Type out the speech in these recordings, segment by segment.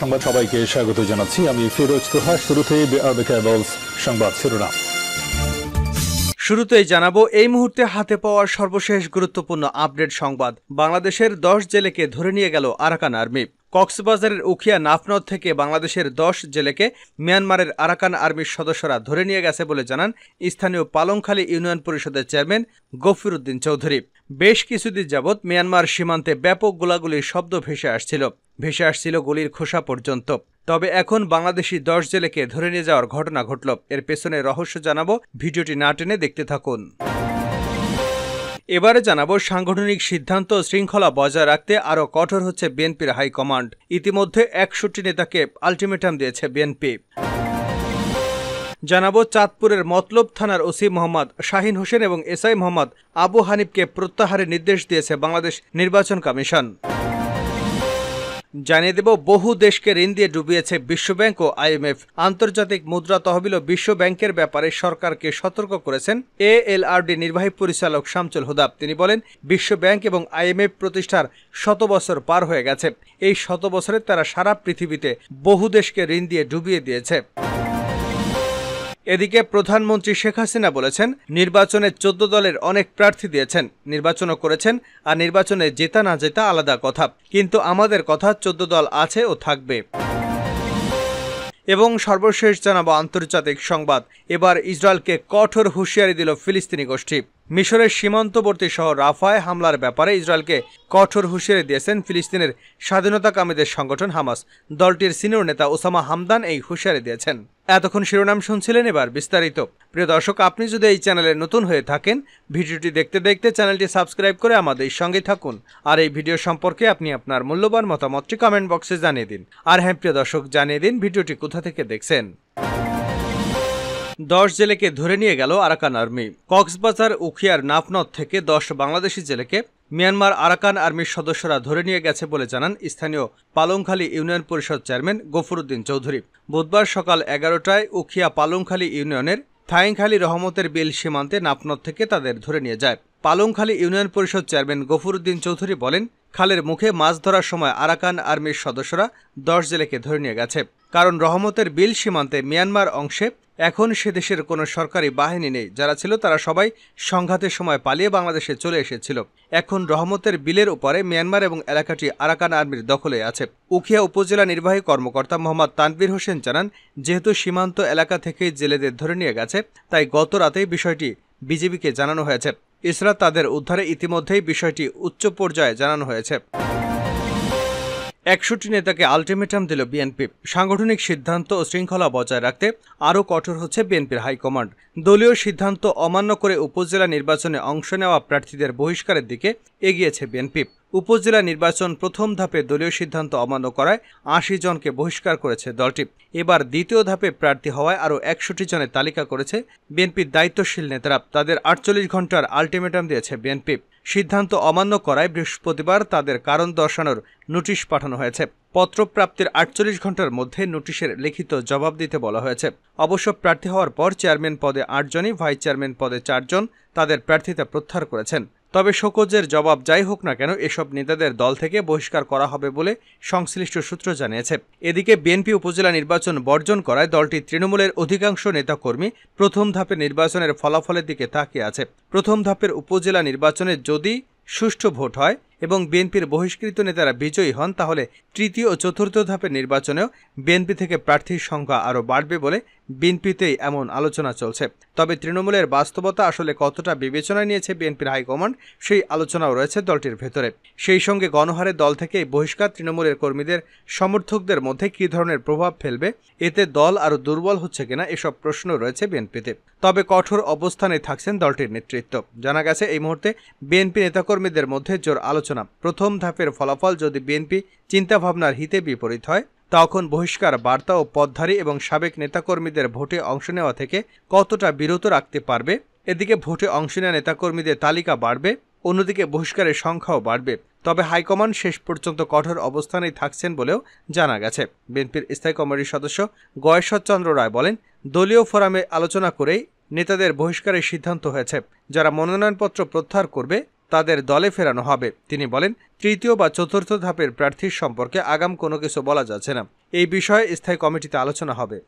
সংবাদ সবাইকে স্বাগত জানাচ্ছি। আমি ফিরোজ তোহা। শুরুতেই সংবাদ শিরোনাম। শুরুতেই জানাবো এই মুহূর্তে হাতে পাওয়া সর্বশেষ গুরুত্বপূর্ণ আপডেট সংবাদ। বাংলাদেশের 10 জেলেকে ধরে নিয়ে গেল আরাকান আর্মি। কক্সবাজারের উখিয়া নাফনদ থেকে বাংলাদেশের 10 জেলেকে মিয়ানমারের আরাকান আর্মির সদস্যরা ধরে নিয়ে গেছে বলে জানান স্থানীয় পালংখালী ইউনিয়ন পরিষদের চেয়ারম্যান গফির উদ্দিন চৌধুরী। বেশ কিছুদিন যাবৎ মিয়ানমার সীমান্তে ব্যাপক গোলাগুলির শব্দ ভেসে আসছিল গুলির খোসা পর্যন্ত। তবে এখন বাংলাদেশি 10 জেলেকে ধরে নিয়ে যাওয়ার ঘটনা ঘটল। এর পেছনে রহস্য জানাবো, ভিডিওটি না টেনে দেখতে থাকুন। এবারে জানাবো সাংগঠনিক সিদ্ধান্ত ও শৃঙ্খলা বজায় রাখতে আরও কঠোর হচ্ছে বিএনপির হাইকমান্ড। ইতিমধ্যে 61 নেতাকে আলটিমেটাম দিয়েছে বিএনপি। জানাবো চাঁদপুরের মতলব থানার ওসি মোহাম্মদ শাহিন হোসেন এবং এসআই মোহাম্মদ আবু হানিফকে প্রত্যাহারের নির্দেশ দিয়েছে বাংলাদেশ নির্বাচন কমিশন। জানিয়ে দেব, বহু দেশকে ঋণ দিয়ে ডুবিয়েছে বিশ্বব্যাংক ও আইএমএফ। আন্তর্জাতিক মুদ্রা তহবিল ও বিশ্ব ব্যাংকের ব্যাপারে সরকারকে সতর্ক করেছেন এএলআরডি নির্বাহী পরিচালক শামসুল হুদা। তিনি বলেন, বিশ্ব ব্যাংক এবং আইএমএফ প্রতিষ্ঠার 100 বছর পার হয়ে গেছে। এই 100 বছরে তারা সারা পৃথিবীতে বহু দেশকে ঋণ দিয়ে ডুবিয়ে দিয়েছে। এদিকে প্রধানমন্ত্রী শেখ হাসিনা বলেছেন, নির্বাচনে 14 দলের অনেক প্রার্থী দিয়েছেন, নির্বাচনও করেছেন, আর নির্বাচনে জেতা না জেতা আলাদা কথা, কিন্তু আমাদের কথা 14 দল আছে ও থাকবে। এবং সর্বশেষ জানাবো আন্তর্জাতিক সংবাদ। এবার ইসরায়েলকে কঠোর হুঁশিয়ারি দিল ফিলিস্তিনি গোষ্ঠী। মিশরের সীমান্তবর্তী শহর রাফায় হামলার ব্যাপারে ইসরায়েলকে কঠোর হুঁশিয়ারি দিয়েছেন ফিলিস্তিনের স্বাধীনতাকামীদের সংগঠন হামাস। দলটির সিনিয়র নেতা ওসামা হামদান এই হুঁশিয়ারি দিয়েছেন। এতক্ষণ শিরোনাম শুনছিলেন, এবার বিস্তারিত। প্রিয় দর্শক, আপনি যদি এই চ্যানেলে নতুন হয়ে থাকেন, ভিডিওটি দেখতে দেখতে চ্যানেলটি সাবস্ক্রাইব করে আমাদের সঙ্গে থাকুন। আর এই ভিডিও সম্পর্কে আপনি আপনার মূল্যবান মতামতটি কমেন্ট বক্সে জানিয়ে দিন। আর হ্যাঁ প্রিয় দর্শক, জানিয়ে দিন ভিডিওটি কোথা থেকে দেখছেন। 10 জেলেকে ধরে নিয়ে গেল আরাকান আর্মি। কক্সবাজার উখিয়ার নাফনদ থেকে 10 বাংলাদেশি জেলেকে মিয়ানমার আরাকান আর্মির সদস্যরা ধরে নিয়ে গেছে বলে জানান স্থানীয় পালংখালী ইউনিয়ন পরিষদ চেয়ারম্যান গফির উদ্দিন চৌধুরী। বুধবার সকাল 11টায় উখিয়া পালংখালী ইউনিয়নের থাইংখালী রহমতের বিল সীমান্তে নাফনদ থেকে তাদের ধরে নিয়ে যায়। পালংখালী ইউনিয়ন পরিষদ চেয়ারম্যান গফির উদ্দিন চৌধুরী বলেন, খালের মুখে মাছ ধরার সময় আরাকান আর্মির সদস্যরা 10 জেলেকে ধরে নিয়ে গেছে। কারণ রহমতের বিল সীমান্তে মিয়ানমার অংশে এখন সে দেশের কোনো সরকারি বাহিনী নেই। যারা ছিল তারা সবাই সংঘাতের সময় পালিয়ে বাংলাদেশে চলে এসেছিল। এখন রহমতের বিলের উপরে মিয়ানমার এবং এলাকাটি আরাকান আর্মির দখলে আছে। উখিয়া উপজেলা নির্বাহী কর্মকর্তা মোহাম্মদ তানভীর হোসেন জানান, যেহেতু সীমান্ত এলাকা থেকেই জেলেদের ধরে নিয়ে গেছে, তাই গত রাতেই বিষয়টি বিজিবিকে জানানো হয়েছে। এছাড়া তাদের উদ্ধারে ইতিমধ্যেই বিষয়টি উচ্চ পর্যায়ে জানানো হয়েছে। 61 নেতাকে আলটিমেটাম দিল বিএনপি। সাংগঠনিক সিদ্ধান্ত ও শৃঙ্খলা বজায় রাখতে আরও কঠোর হচ্ছে বিএনপির হাইকমান্ড। দলীয় সিদ্ধান্ত অমান্য করে উপজেলা নির্বাচনে অংশ নেওয়া প্রার্থীদের বহিষ্কারের দিকে এগিয়েছে বিএনপি। উপজেলা নির্বাচন প্রথম ধাপে দলীয় সিদ্ধান্ত অমান্য করায় 80 জনকে বহিষ্কার করেছে দলটি। এবার দ্বিতীয় ধাপে প্রার্থী হওয়ায় আরও 61 জনের তালিকা করেছে বিএনপির দায়িত্বশীল নেতারা। তাদের 48 ঘন্টার আলটিমেটাম দিয়েছে বিএনপি। সিদ্ধান্ত অমান্য করায় বৃহস্পতিবার তাদের কারণ দর্শানোর নোটিশ পাঠানো হয়েছে। পত্র প্রাপ্তির 48 ঘন্টার মধ্যে নোটিশের লিখিত জবাব দিতে বলা হয়েছে। অবশ্য প্রার্থী হওয়ার পর চেয়ারম্যান পদে 8 জনই, ভাইস চেয়ারম্যান পদে 4 জন তাদের প্রার্থিতা প্রত্যাহার করেছেন। তবে শোকজের জবাব যাই হোক না কেন, এসব নেতাদের দল থেকে বহিষ্কার করা হবে বলে সংশ্লিষ্ট সূত্র জানিয়েছে। এদিকে বিএনপি উপজেলা নির্বাচন বর্জন করায় দলটি তৃণমূলের অধিকাংশ নেতাকর্মী প্রথম ধাপে নির্বাচনের ফলাফলের দিকে তাকিয়ে আছে। প্রথম ধাপের উপজেলা নির্বাচনে যদি সুষ্ঠু ভোট হয় এবং বিএনপির বহিষ্কৃত নেতারা বিজয়ী হন, তাহলে তৃতীয় ও চতুর্থ ধাপের নির্বাচনেও বিএনপি থেকে প্রার্থীর সংখ্যা আরও বাড়বে বলে বিএনপিতেই এমন আলোচনা চলছে। তবে তৃণমূলের বাস্তবতা আসলে কতটা বিবেচনায় নিয়েছে বিএনপির হাইকমান্ড, সেই আলোচনাও রয়েছে দলটির ভেতরে। সেই সঙ্গে গণহারে দল থেকে বহিষ্কার তৃণমূলের কর্মীদের সমর্থকদের মধ্যে কী ধরনের প্রভাব ফেলবে, এতে দল আরও দুর্বল হচ্ছে কিনা, এসব প্রশ্ন রয়েছে বিএনপিতে। তবে কঠোর অবস্থানে থাকছেন দলটির নেতৃত্ব। জানা গেছে এই মুহূর্তে বিএনপি নেতাকর্মীদের মধ্যে জোর আলোচনা। প্রথম ধাপের ফলাফল যদি বিএনপি চিন্তাভাবনার হিতে বিপরীত হয়, তখন বহিষ্কার বার্তা ও পদধারী এবং সাবেক নেতাকর্মীদের ভোটে অংশ নেওয়া থেকে কতটা বিরত রাখতে পারবে। এদিকে ভোটে অংশ নেওয়া নেতাকর্মীদের তালিকা বাড়বে, অন্যদিকে বহিষ্কারের সংখ্যাও বাড়বে। তবে হাইকমান্ড শেষ পর্যন্ত কঠোর অবস্থানেই থাকছেন বলেও জানা গেছে। বিএনপির স্থায়ী কমিটির সদস্য গয়েশ্বরচন্দ্র রায় বলেন, দলীয় ফোরামে আলোচনা করেই নেতাদের বহিষ্কারের সিদ্ধান্ত হয়েছে। যারা মনোনয়নপত্র প্রত্যাহার করবে তাদের দলে ফেরানো হবে। তিনি বলেন, তৃতীয় বা চতুর্থ ধাপের প্রার্থীর সম্পর্কে আগাম কোনো কিছু বলা যাচ্ছে না। এই বিষয়ে স্থায়ী কমিটিতে আলোচনা হবে।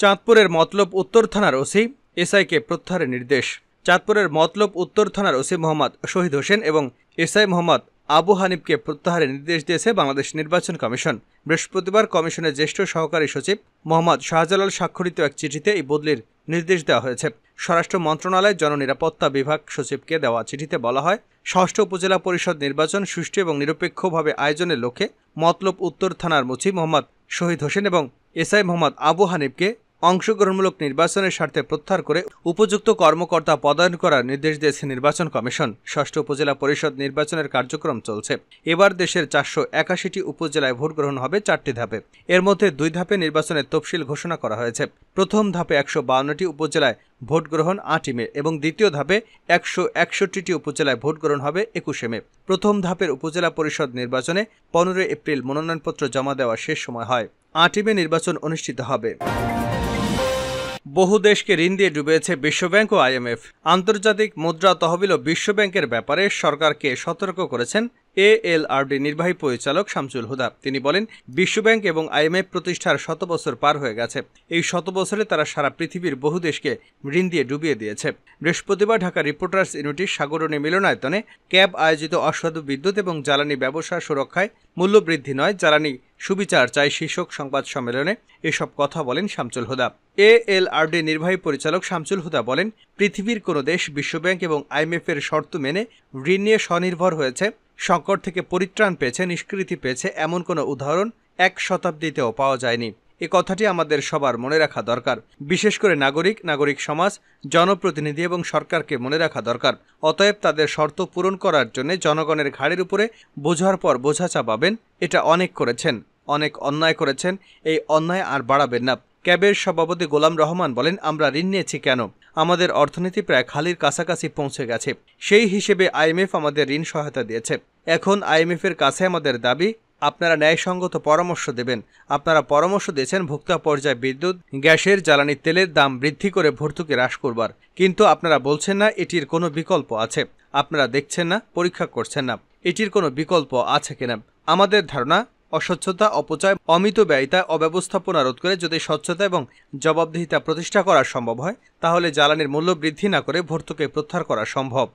চাঁদপুরের মতলব উত্তর থানার ওসি এসআইকে প্রত্যাহারের নির্দেশ। চাঁদপুরের মতলব উত্তর থানার ওসি মোহাম্মদ শহীদ হোসেন এবং এসআই মোহাম্মদ আবু হানিফকে প্রত্যাহারের নির্দেশ দিয়েছে বাংলাদেশ নির্বাচন কমিশন। বৃহস্পতিবার কমিশনের জ্যেষ্ঠ সহকারী সচিব মোহাম্মদ শাহজালাল স্বাক্ষরিত এক চিঠিতে এই বদলির নির্দেশ দেওয়া হয়েছে। স্বরাষ্ট্র মন্ত্রণালয় জননিরাপত্তা বিভাগ সচিবকে দেওয়া চিঠিতে বলা হয়, ষষ্ঠ উপজেলা পরিষদ নির্বাচন সুষ্ঠু এবং নিরপেক্ষভাবে আয়োজনের লক্ষ্যে মতলব উত্তর থানার মুচি মোহাম্মদ শহীদ হোসেন এবং এসআই মোহাম্মদ আবু হানিফকে অংশগ্রহণমূলক নির্বাচনের স্বার্থে প্রত্যাহার করে উপযুক্ত কর্মকর্তা পদায়ন করার নির্দেশ দিয়েছে নির্বাচন কমিশন। ষষ্ঠ উপজেলা পরিষদ নির্বাচনের কার্যক্রম চলছে। এবার দেশের 481টি উপজেলায় ভোট গ্রহণ হবে 4টি ধাপে। এর মধ্যে 2 ধাপে নির্বাচনের তফসিল ঘোষণা করা হয়েছে। প্রথম ধাপে 152টি উপজেলায় ভোট গ্রহণ 8 মে এবং দ্বিতীয় ধাপে 161টি উপজেলায় ভোট গ্রহণ হবে 21 মে। প্রথম ধাপের উপজেলা পরিষদ নির্বাচনে 15 এপ্রিল মনোনয়নপত্র জমা দেওয়ার শেষ সময় হয়। 8 মে নির্বাচন অনুষ্ঠিত হবে। বহু দেশকে ঋণ দিয়ে ডুবিয়েছে বিশ্বব্যাংক ও আইএমএফ। আন্তর্জাতিক মুদ্রা তহবিল ও বিশ্বব্যাংকের ব্যাপারে সরকারকে সতর্ক করেছেন এএলআরডি নির্বাহী পরিচালক শামসুল হুদা। তিনি বলেন, বিশ্বব্যাংক এবং আইএমএফ প্রতিষ্ঠার 100 বছর পার হয়ে গেছে। এই 100 বছরে তারা সারা পৃথিবীর বহু দেশকে ঋণ দিয়ে ডুবিয়ে দিয়েছে। বৃহস্পতিবার ঢাকা রিপোর্টার্স ইউনিটির সাগরণী মিলনায়তনে ক্যাব আয়োজিত অসাধু বিদ্যুৎ এবং জ্বালানি ব্যবসা সুরক্ষায় মূল্যবৃদ্ধি নয়, জ্বালানি সুবিচার চাই শীর্ষক সংবাদ সম্মেলনে এসব কথা বলেন শামসুল হুদা। এএলআরডি নির্বাহী পরিচালক শামসুল হুদা বলেন, পৃথিবীর কোনো দেশ বিশ্বব্যাংক এবং আইএমএফের শর্ত মেনে ঋণ নিয়ে স্বনির্ভর হয়েছে, সংকট থেকে পরিত্রাণ পেয়েছে, নিষ্কৃতি পেয়েছে এমন কোনো উদাহরণ 1 শতাব্দীতেও পাওয়া যায়নি। এ কথাটি আমাদের সবার মনে রাখা দরকার। বিশেষ করে নাগরিক সমাজ, জনপ্রতিনিধি এবং সরকারকে মনে রাখা দরকার। অতএব তাদের শর্ত পূরণ করার জন্য জনগণের ঘাড়ের উপরে বোঝার পর বোঝা চাপাবেন। এটা অনেক করেছেন, অনেক অন্যায় করেছেন, এই অন্যায় আর বাড়াবেন না। ক্যাবের সভাপতি গোলাম রহমান বলেন, আমরা ঋণ নিয়েছি কেন? আমাদের অর্থনীতি প্রায় খালির কাছাকাছি পৌঁছে গেছে। সেই হিসেবে আইএমএফ আমাদের ঋণ সহায়তা দিয়েছে। এখন আইএমএফ এর কাছে আমাদের দাবি, আপনারা ন্যায়সঙ্গত পরামর্শ দেবেন। আপনারা পরামর্শ দিয়েছেন ভোক্তা পর্যায়ে বিদ্যুৎ, গ্যাসের, জ্বালানি তেলের দাম বৃদ্ধি করে ভর্তুকি হ্রাস করবার, কিন্তু আপনারা বলছেন না এটির কোনো বিকল্প আছে। আপনারা দেখছেন না, পরীক্ষা করছেন না এটির কোনো বিকল্প আছে কিনা। আমাদের ধারণা, অস্বচ্ছতা, অপচয়, অমিতব্যয়িতা, অব্যবস্থাপনা রোধ করে যদি স্বচ্ছতা এবং জবাবদিহিতা প্রতিষ্ঠা করা সম্ভব হয়, তাহলে জ্বালানির মূল্য বৃদ্ধি না করে ভর্তুকি প্রত্যাহার করা সম্ভব।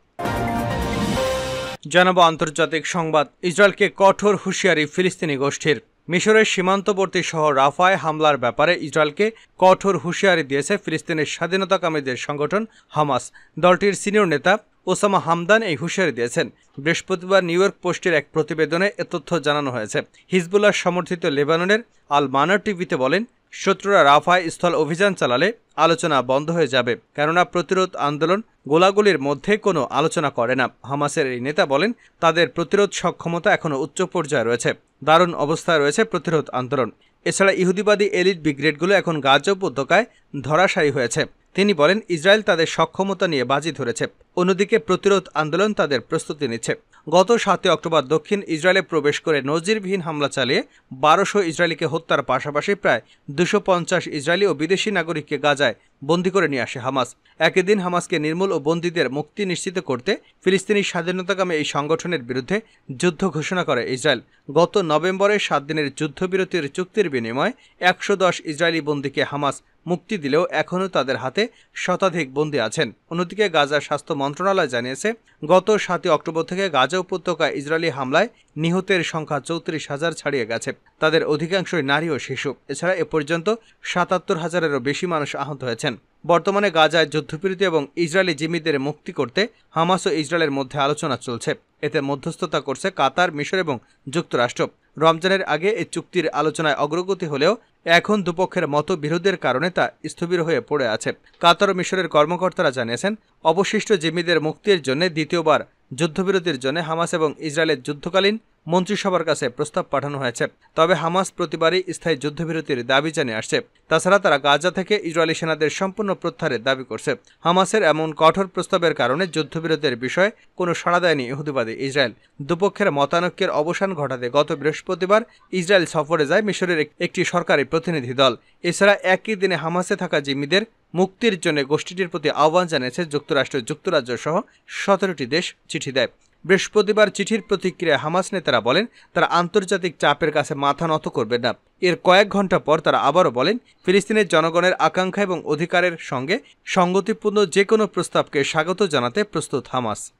জানাবো আন্তর্জাতিক সংবাদ। ইসরায়েলকে কঠোর হুঁশিয়ারি ফিলিস্তিনি গোষ্ঠীর। মিশরের সীমান্তবর্তী শহর রাফায় হামলার ব্যাপারে ইসরায়েলকে কঠোর হুঁশিয়ারি দিয়েছে ফিলিস্তিনের স্বাধীনতাকামীদের সংগঠন হামাস। দলটির সিনিয়র নেতা ওসামা হামদান এই হুঁশিয়ারি দিয়েছেন। বৃহস্পতিবার নিউ ইয়র্ক পোস্টের এক প্রতিবেদনে এ তথ্য জানানো হয়েছে। হিজবুল্লাহ সমর্থিত লেবাননের আল মানার টিভিতে বলেন, শত্রুরা রাফায় স্থল অভিযান চালালে আলোচনা বন্ধ হয়ে যাবে, কেননা প্রতিরোধ আন্দোলন গোলাগুলির মধ্যে কোনো আলোচনা করে না। হামাসের এই নেতা বলেন, তাদের প্রতিরোধ সক্ষমতা এখনও উচ্চ পর্যায়ে রয়েছে, দারুণ অবস্থায় রয়েছে প্রতিরোধ আন্দোলন। এছাড়া ইহুদিবাদী এলিট ব্রিগেডগুলো এখন গাজা উপত্যকায় ধরাশায়ী হয়েছে। তিনি বলেন, ইসরায়েল তাদের সক্ষমতা নিয়ে বাজি ধরেছে, অন্যদিকে প্রতিরোধ আন্দোলন তাদের প্রস্তুতি নিচ্ছে। গত 7 অক্টোবর দক্ষিণ ইসরায়েলে প্রবেশ করে নজিরবিহীন হামলা চালিয়ে 1200 ইসরায়েলিকে হত্যার পাশাপাশি প্রায় 250 ইসরায়েলি ও বিদেশি নাগরিককে গাজায় বন্দী করে নিয়ে আসে হামাস। একই দিন হামাসকে নির্মূল ও বন্দীদের মুক্তি নিশ্চিত করতে ফিলিস্তিনি স্বাধীনতাকামী এই সংগঠনের বিরুদ্ধে যুদ্ধ ঘোষণা করে ইসরায়েল। গত নভেম্বরে 7 দিনের যুদ্ধবিরতির চুক্তির বিনিময়ে 110 ইসরায়েলি বন্দীকে হামাস মুক্তি দিলেও এখনও তাদের হাতে শতাধিক বন্দী আছেন। অন্যদিকে গাজার স্বাস্থ্য মন্ত্রণালয় জানিয়েছে, গত 7 অক্টোবর থেকে গাজা উপত্যকায় ইসরায়েলি হামলায় নিহতের সংখ্যা 34,000 ছাড়িয়ে গেছে। তাদের অধিকাংশই নারী ও শিশু। এছাড়া এ পর্যন্ত 77,000-এরও বেশি মানুষ আহত হয়েছেন। বর্তমানে গাজায় যুদ্ধবিরতি এবং ইসরায়েলি জিম্মিদের মুক্তি করতে হামাস ও ইসরায়েলের মধ্যে আলোচনা চলছে। এতে মধ্যস্থতা করছে কাতার, মিশর এবং যুক্তরাষ্ট্র। রমজানের আগে এই চুক্তির আলোচনায় অগ্রগতি হলেও এখন দুপক্ষের মতবিরোধের কারণে তা স্থবির হয়ে পড়ে আছে। কাতার ও মিশরের কর্মকর্তারা জানিয়েছেন, অবশিষ্ট জিম্মিদের মুক্তির জন্য দ্বিতীয়বার যুদ্ধবিরতির জন্য হামাস এবং ইসরায়েলের যুদ্ধকালীন মন্ত্রিসভার কাছে প্রস্তাব পাঠানো হয়েছে। তবে হামাস প্রতিবারই স্থায়ী যুদ্ধবিরতির দাবি জানিয়ে আসছে। তাছাড়া তারা গাজা থেকে ইসরায়েলি সেনাদের সম্পূর্ণ প্রত্যাহারের দাবি করছে। হামাসের এমন কঠোর প্রস্তাবের কারণে যুদ্ধবিরতির বিষয়ে কোনো সাড়া দেয়নি ইহুদিবাদী ইসরায়েল। দুপক্ষের মতানৈক্যের অবসান ঘটাতে গত বৃহস্পতিবার ইসরায়েল সফরে যায় মিশরের একটি সরকারি প্রতিনিধি দল। এছাড়া একই দিনে হামাসে থাকা জিম্মিদের মুক্তির জন্য গোষ্ঠীটির প্রতি আহ্বান জানিয়েছে যুক্তরাষ্ট্র, যুক্তরাজ্য সহ 17টি দেশ চিঠি দেয়। বৃহস্পতিবার চিঠির প্রতিক্রিয়ায় হামাস নেতারা বলেন তারা আন্তর্জাতিক চাপের কাছে মাথা নত করবে না। এর কয়েক ঘন্টা পর তারা আবারও বলেন ফিলিস্তিনের জনগণের আকাঙ্ক্ষা এবং অধিকারের সঙ্গে সঙ্গতিপূর্ণ যে কোনো প্রস্তাবকে স্বাগত জানাতে প্রস্তুত হামাস।